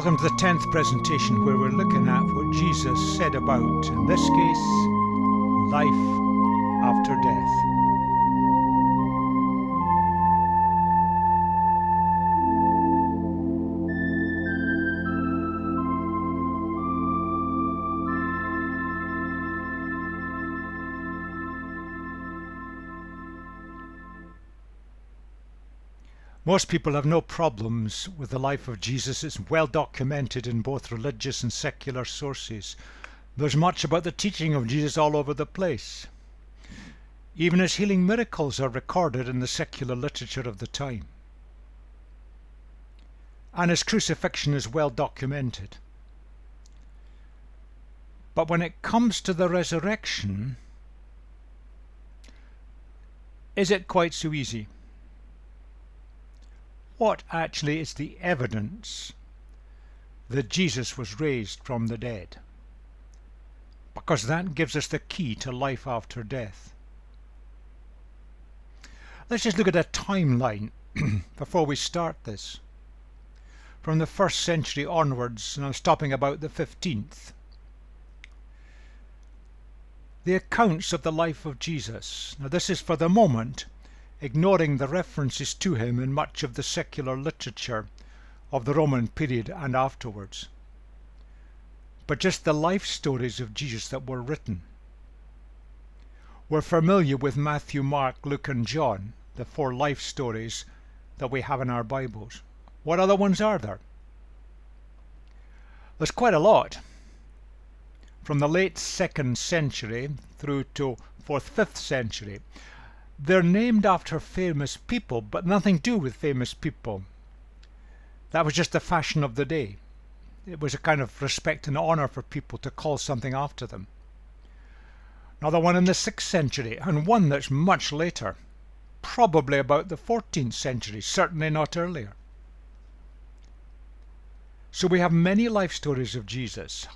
Welcome to the 10th presentation, where we're looking at what Jesus said about, in this case, life after death. Most people have no problems with the life of Jesus. It's well documented in both religious and secular sources. There's much about the teaching of Jesus all over the place. Even his healing miracles are recorded in the secular literature of the time. And his crucifixion is well documented. But when it comes to the resurrection, is it quite so easy? What actually is the evidence that Jesus was raised from the dead? Because that gives us the key to life after death. Let's just look at a timeline before we start this. From the 1st century onwards, and I'm stopping about the 15th. The accounts of the life of Jesus. Now this is for the moment ignoring the references to him in much of the secular literature of the Roman period and afterwards, but just the life stories of Jesus that were written. We're familiar with Matthew, Mark, Luke and John, the 4 life stories that we have in our Bibles. What other ones are there? There's quite a lot. From the late 2nd century through to 4th, 5th century. They're named after famous people, but nothing to do with famous people. That was just the fashion of the day. It was a kind of respect and honour for people to call something after them. Another one in the 6th century, and one that's much later, probably about the 14th century, certainly not earlier. So we have many life stories of Jesus.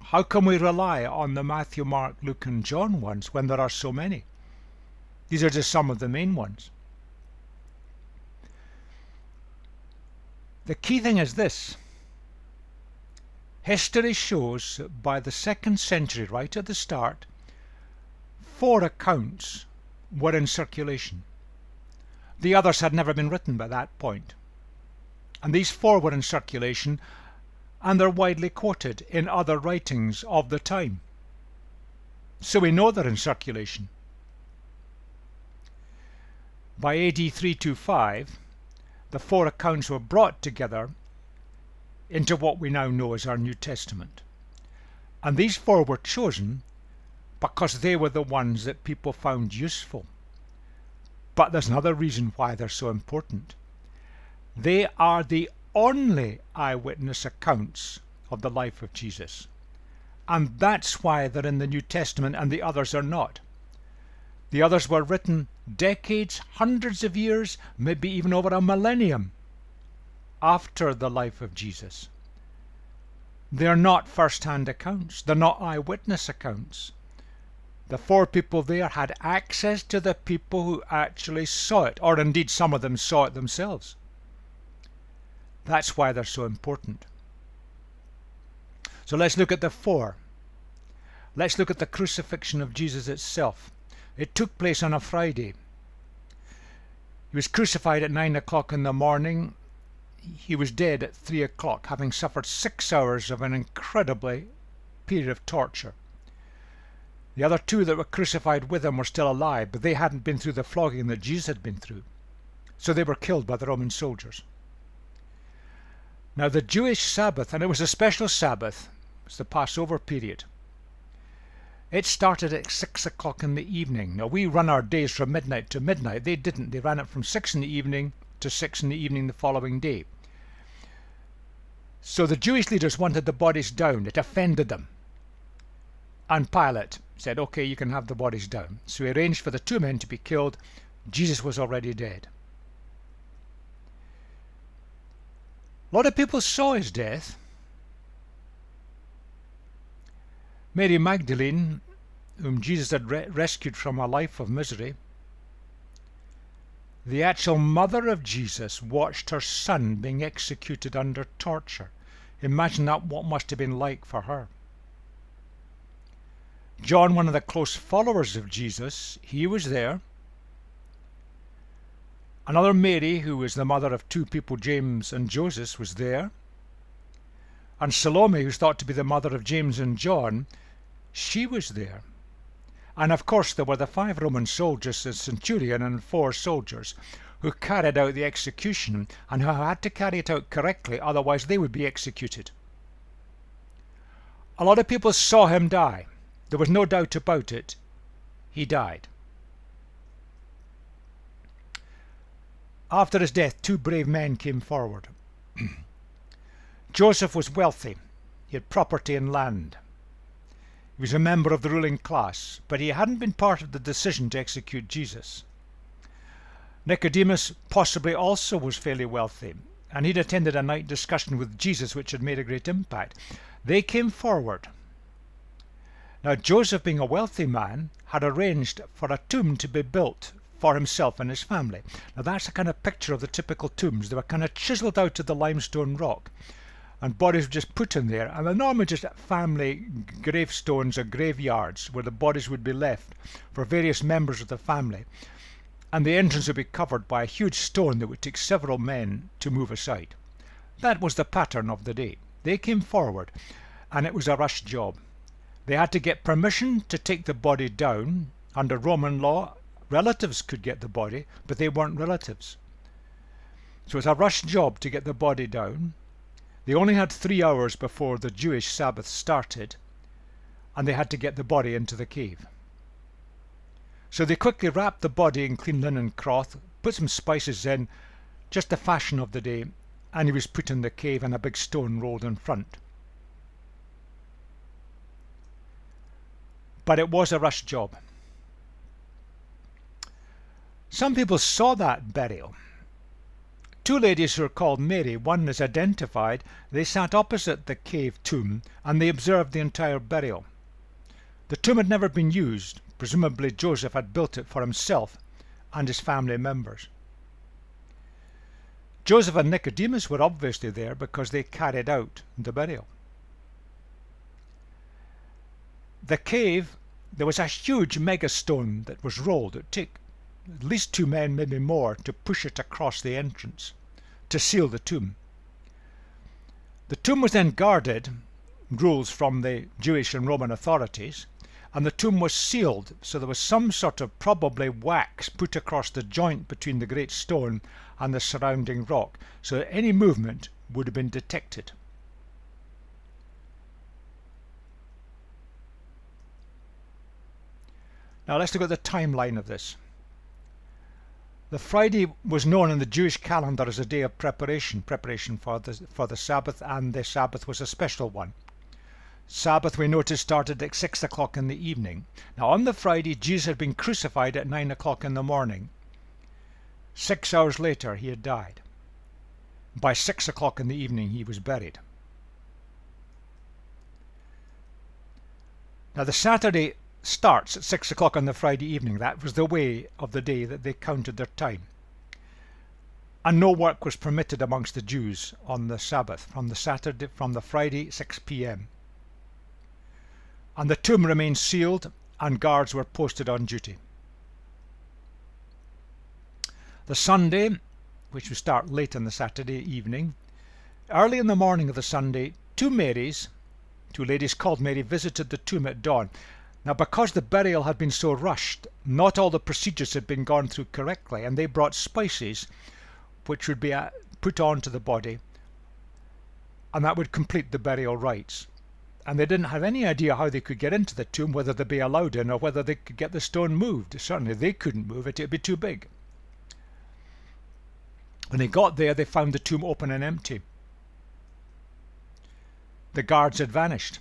How can we rely on the Matthew, Mark, Luke and John ones when there are so many? These are just some of the main ones. The key thing is this. History shows that by the 2nd century, right at the start, 4 accounts were in circulation. The others had never been written by that point. And these 4 were in circulation, and they're widely quoted in other writings of the time. So we know they're in circulation. By AD 325, the 4 accounts were brought together into what we now know as our New Testament. And these 4 were chosen because they were the ones that people found useful. But there's another reason why they're so important. They are the only eyewitness accounts of the life of Jesus. And that's why they're in the New Testament and the others are not. The others were written decades, hundreds of years, maybe even over a millennium after the life of Jesus. They're not first-hand accounts. They're not eyewitness accounts. The 4 people there had access to the people who actually saw it, or indeed some of them saw it themselves. That's why they're so important. So let's look at the 4. Let's look at the crucifixion of Jesus itself. It took place on a Friday. He was crucified at 9 o'clock in the morning. He was dead at 3 o'clock, having suffered 6 hours of an incredibly period of torture. The other 2 that were crucified with him were still alive, but they hadn't been through the flogging that Jesus had been through. So they were killed by the Roman soldiers. Now the Jewish Sabbath, and it was a special Sabbath, it was the Passover period. It started at 6 o'clock in the evening. Now we run our days from midnight to midnight. They didn't. They ran it from 6 in the evening to 6 in the evening the following day. So the Jewish leaders wanted the bodies down. It offended them. And Pilate said, okay, you can have the bodies down. So he arranged for the 2 men to be killed. Jesus was already dead. A lot of people saw his death. Mary Magdalene, whom Jesus had rescued from a life of misery, the actual mother of Jesus watched her son being executed under torture. Imagine that, what must have been like for her. John, one of the close followers of Jesus, he was there. Another Mary, who was the mother of two people, James and Joseph, was there. And Salome, who's thought to be the mother of James and John, she was there. And of course there were the 5 Roman soldiers, a centurion and 4 soldiers, who carried out the execution and who had to carry it out correctly, otherwise they would be executed. A lot of people saw him die. There was no doubt about it. He died. After his death, 2 brave men came forward. Joseph was wealthy. He had property and land. He was a member of the ruling class, but he hadn't been part of the decision to execute Jesus. Nicodemus possibly also was fairly wealthy, and he'd attended a night discussion with Jesus which had made a great impact. They came forward. Now Joseph, being a wealthy man, had arranged for a tomb to be built for himself and his family. Now that's a kind of picture of the typical tombs. They were kind of chiseled out of the limestone rock, and bodies were just put in there, and they're normally just family gravestones or graveyards where the bodies would be left for various members of the family, and the entrance would be covered by a huge stone that would take several men to move aside. That was the pattern of the day. They came forward, and it was a rush job. They had to get permission to take the body down. Under Roman law, relatives could get the body, but they weren't relatives. So it was a rush job to get the body down. They only had 3 hours before the Jewish Sabbath started, and they had to get the body into the cave. So they quickly wrapped the body in clean linen cloth, put some spices in, just the fashion of the day, and he was put in the cave and a big stone rolled in front. But it was a rush job. Some people saw that burial. 2 ladies who are called Mary, one is identified. They sat opposite the cave tomb and they observed the entire burial. The tomb had never been used. Presumably Joseph had built it for himself and his family members. Joseph and Nicodemus were obviously there because they carried out the burial. The cave, there was a huge megastone that was rolled. It took at least 2 men, maybe more, to push it across the entrance to seal the tomb. The tomb was then guarded, rules from the Jewish and Roman authorities, and the tomb was sealed, so there was some sort of probably wax put across the joint between the great stone and the surrounding rock, so that any movement would have been detected. Now let's look at the timeline of this. The Friday was known in the Jewish calendar as a day of preparation for the Sabbath, and the Sabbath was a special one. Sabbath, we noticed, started at 6 o'clock in the evening. Now on the Friday, Jesus had been crucified at 9 o'clock in the morning. 6 hours later he had died. By 6 o'clock in the evening he was buried. Now the Saturday starts at 6 o'clock on the Friday evening. That was the way of the day that they counted their time. And no work was permitted amongst the Jews on the Sabbath, from the Friday 6 p.m. And the tomb remained sealed and guards were posted on duty. The Sunday, which would start late on the Saturday evening, early in the morning of the Sunday, 2 ladies called Mary, visited the tomb at dawn. Now, because the burial had been so rushed, not all the procedures had been gone through correctly, and they brought spices which would be put onto the body, and that would complete the burial rites. And they didn't have any idea how they could get into the tomb, whether they'd be allowed in or whether they could get the stone moved. Certainly they couldn't move it, it'd be too big. When they got there, they found the tomb open and empty. The guards had vanished.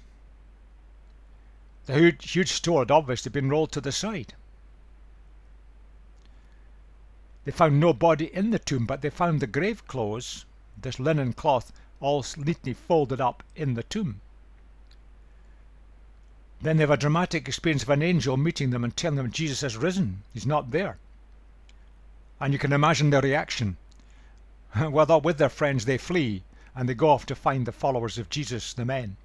The huge stone had obviously been rolled to the side. They found no body in the tomb, but they found the grave clothes, this linen cloth, all neatly folded up in the tomb. Then they have a dramatic experience of an angel meeting them and telling them Jesus has risen. He's not there. And you can imagine their reaction. Well, with their friends they flee, and they go off to find the followers of Jesus, the men.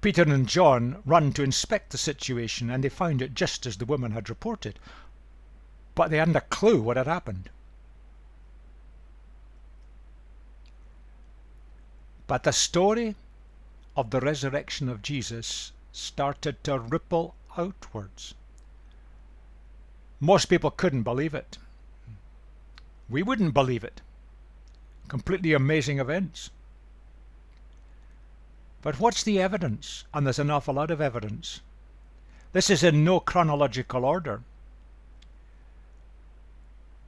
Peter and John run to inspect the situation, and they found it just as the woman had reported, but they hadn't a clue what had happened. But the story of the resurrection of Jesus started to ripple outwards. Most people couldn't believe it. We wouldn't believe it. Completely amazing events. But what's the evidence? And there's an awful lot of evidence. This is in no chronological order.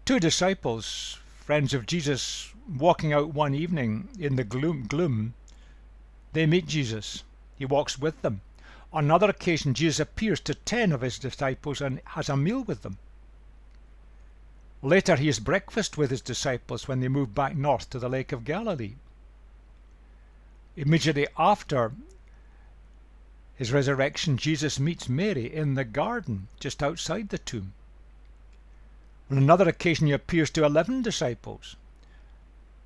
Two disciples, friends of Jesus, walking out one evening in the gloom, they meet Jesus. He walks with them. On another occasion, Jesus appears to 10 of his disciples and has a meal with them. Later, he has breakfast with his disciples when they move back north to the Lake of Galilee. Immediately after his resurrection, Jesus meets Mary in the garden just outside the tomb. On another occasion, he appears to 11 disciples.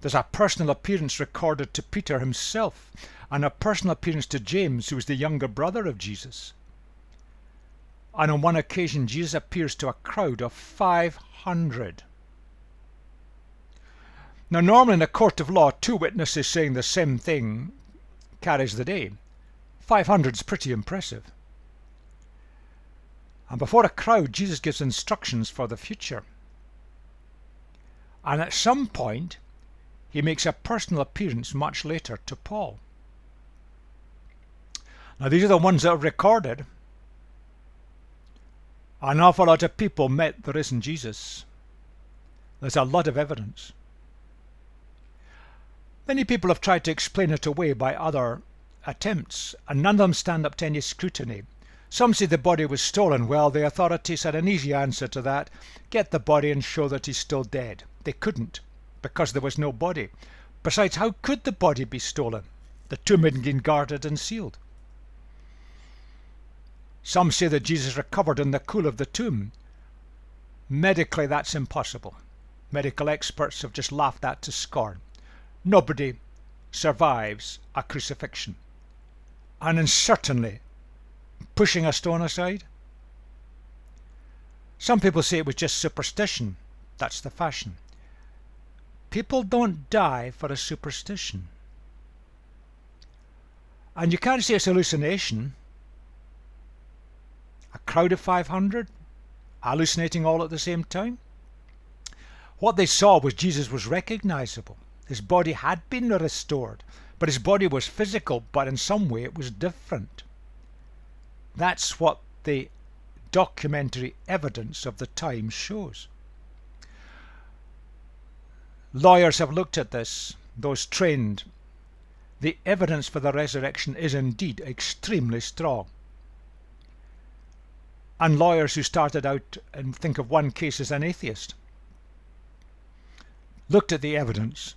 There's a personal appearance recorded to Peter himself, and a personal appearance to James, who was the younger brother of Jesus. And on one occasion, Jesus appears to a crowd of 500. Now, normally in a court of law, 2 witnesses saying the same thing carries the day. 500 is pretty impressive. And before a crowd, Jesus gives instructions for the future. And at some point, he makes a personal appearance much later to Paul. Now, these are the ones that are recorded. An awful lot of people met the risen Jesus. There's a lot of evidence. Many people have tried to explain it away by other attempts, and none of them stand up to any scrutiny. Some say the body was stolen. Well, the authorities had an easy answer to that. Get the body and show that he's still dead. They couldn't, because there was no body. Besides, how could the body be stolen? The tomb had been guarded and sealed. Some say that Jesus recovered in the cool of the tomb. Medically, that's impossible. Medical experts have just laughed that to scorn. Nobody survives a crucifixion. And certainly pushing a stone aside. Some people say it was just superstition. That's the fashion. People don't die for a superstition. And you can't say it's hallucination. A crowd of 500 hallucinating all at the same time. What they saw was Jesus was recognizable. His body had been restored, but his body was physical, but in some way it was different. That's what the documentary evidence of the time shows. Lawyers have looked at this, those trained. The evidence for the resurrection is indeed extremely strong. And lawyers who started out, and think of one case as an atheist, looked at the evidence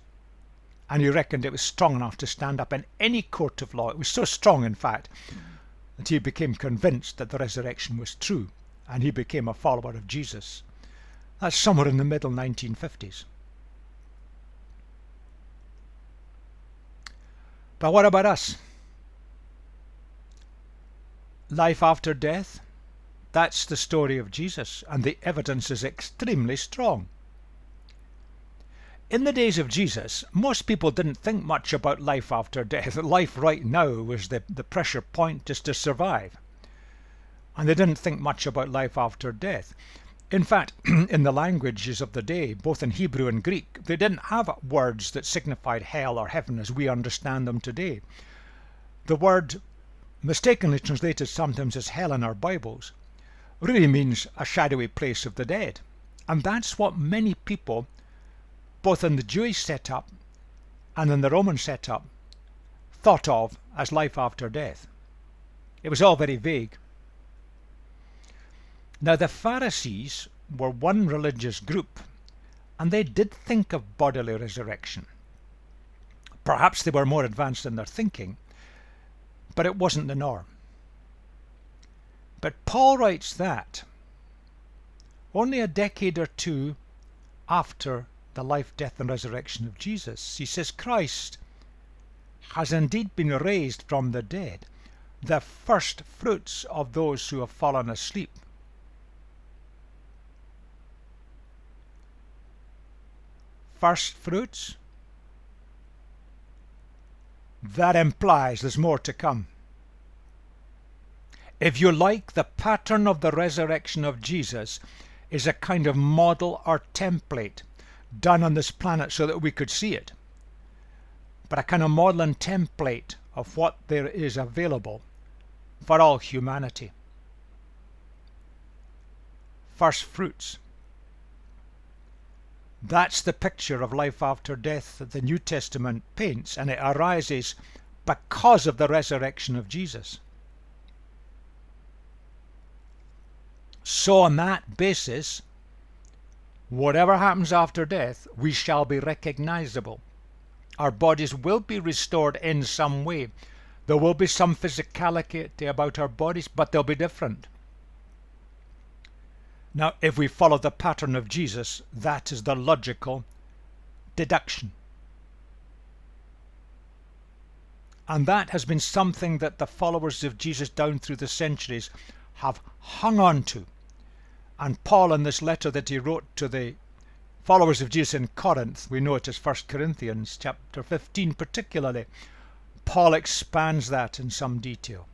and he reckoned it was strong enough to stand up in any court of law. It was so strong, in fact, that he became convinced that the resurrection was true, and he became a follower of Jesus. That's somewhere in the middle 1950s. But what about us? Life after death? That's the story of Jesus, and the evidence is extremely strong. In the days of Jesus, most people didn't think much about life after death. Life right now was the pressure point just to survive. And they didn't think much about life after death. In fact, in the languages of the day, both in Hebrew and Greek, they didn't have words that signified hell or heaven as we understand them today. The word, mistakenly translated sometimes as hell in our Bibles, really means a shadowy place of the dead. And that's what many people, both in the Jewish setup and in the Roman setup, thought of as life after death. It was all very vague. Now, the Pharisees were one religious group, and they did think of bodily resurrection. Perhaps they were more advanced in their thinking, but it wasn't the norm. But Paul writes that only a decade or two after the life, death, and resurrection of Jesus. He says Christ has indeed been raised from the dead, the first fruits of those who have fallen asleep. First fruits? That implies there's more to come. If you like, the pattern of the resurrection of Jesus is a kind of model or template done on this planet so that we could see it. But a kind of model and template of what there is available for all humanity. First fruits. That's the picture of life after death that the New Testament paints, and it arises because of the resurrection of Jesus. So on that basis, whatever happens after death, we shall be recognizable. Our bodies will be restored in some way. There will be some physicality about our bodies, but they'll be different. Now, if we follow the pattern of Jesus, that is the logical deduction. And that has been something that the followers of Jesus down through the centuries have hung on to. And Paul, in this letter that he wrote to the followers of Jesus in Corinth, we know it as 1 Corinthians chapter 15 particularly, Paul expands that in some detail.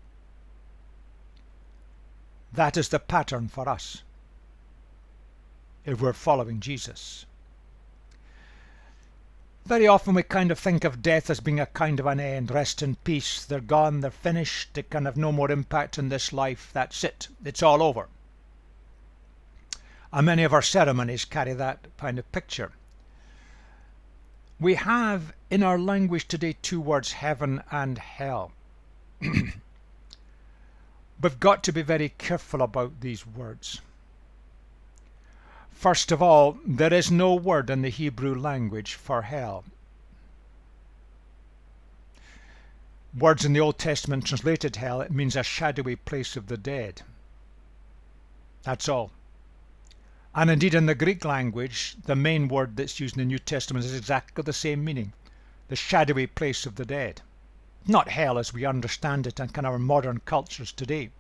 That is the pattern for us if we're following Jesus. Very often we kind of think of death as being a kind of an end. Rest in peace, they're gone, they're finished, they can have no more impact in this life, that's it, it's all over. And many of our ceremonies carry that kind of picture. We have in our language today two words, heaven and hell. We've got to be very careful about these words. First of all, there is no word in the Hebrew language for hell. Words in the Old Testament translated hell, it means a shadowy place of the dead. That's all. And indeed in the Greek language, the main word that's used in the New Testament is exactly the same meaning, the shadowy place of the dead. Not hell as we understand it in kind of our modern cultures today.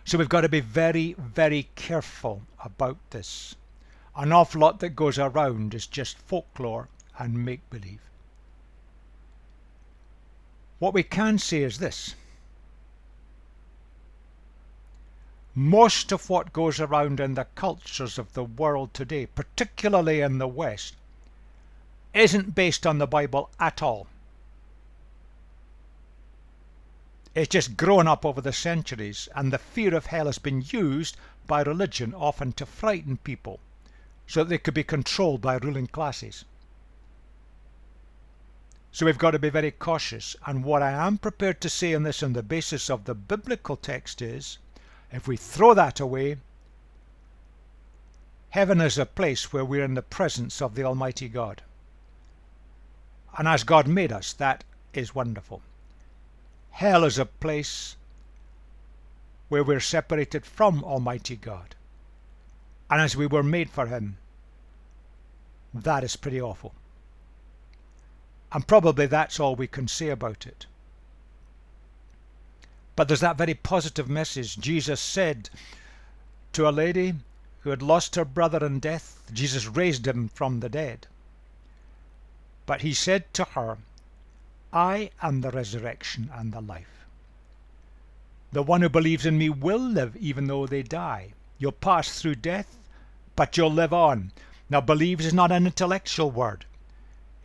So we've got to be very, very careful about this. An awful lot that goes around is just folklore and make-believe. What we can say is this. Most of what goes around in the cultures of the world today, particularly in the West, isn't based on the Bible at all. It's just grown up over the centuries, and the fear of hell has been used by religion often to frighten people so that they could be controlled by ruling classes. So we've got to be very cautious, and what I am prepared to say on this on the basis of the biblical text is, if we throw that away, heaven is a place where we're in the presence of the Almighty God. And as God made us, that is wonderful. Hell is a place where we're separated from Almighty God. And as we were made for Him, that is pretty awful. And probably that's all we can say about it. But there's that very positive message. Jesus said to a lady who had lost her brother in death, Jesus raised him from the dead. But he said to her, I am the resurrection and the life. The one who believes in me will live even though they die. You'll pass through death, but you'll live on. Now, believes is not an intellectual word.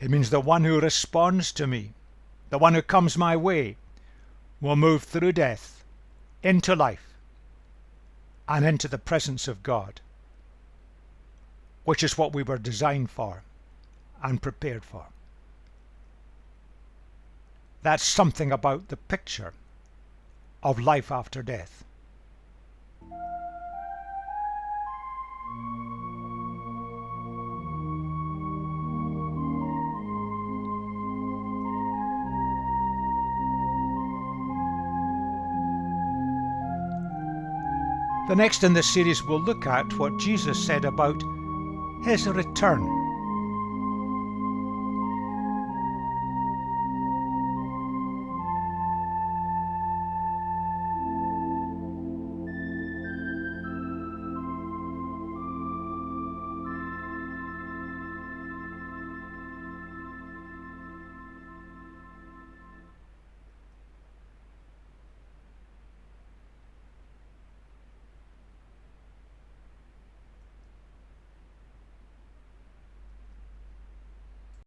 It means the one who responds to me, the one who comes my way, will move through death into life and into the presence of God, which is what we were designed for and prepared for. That's something about the picture of life after death. The next in this series we'll look at what Jesus said about his return.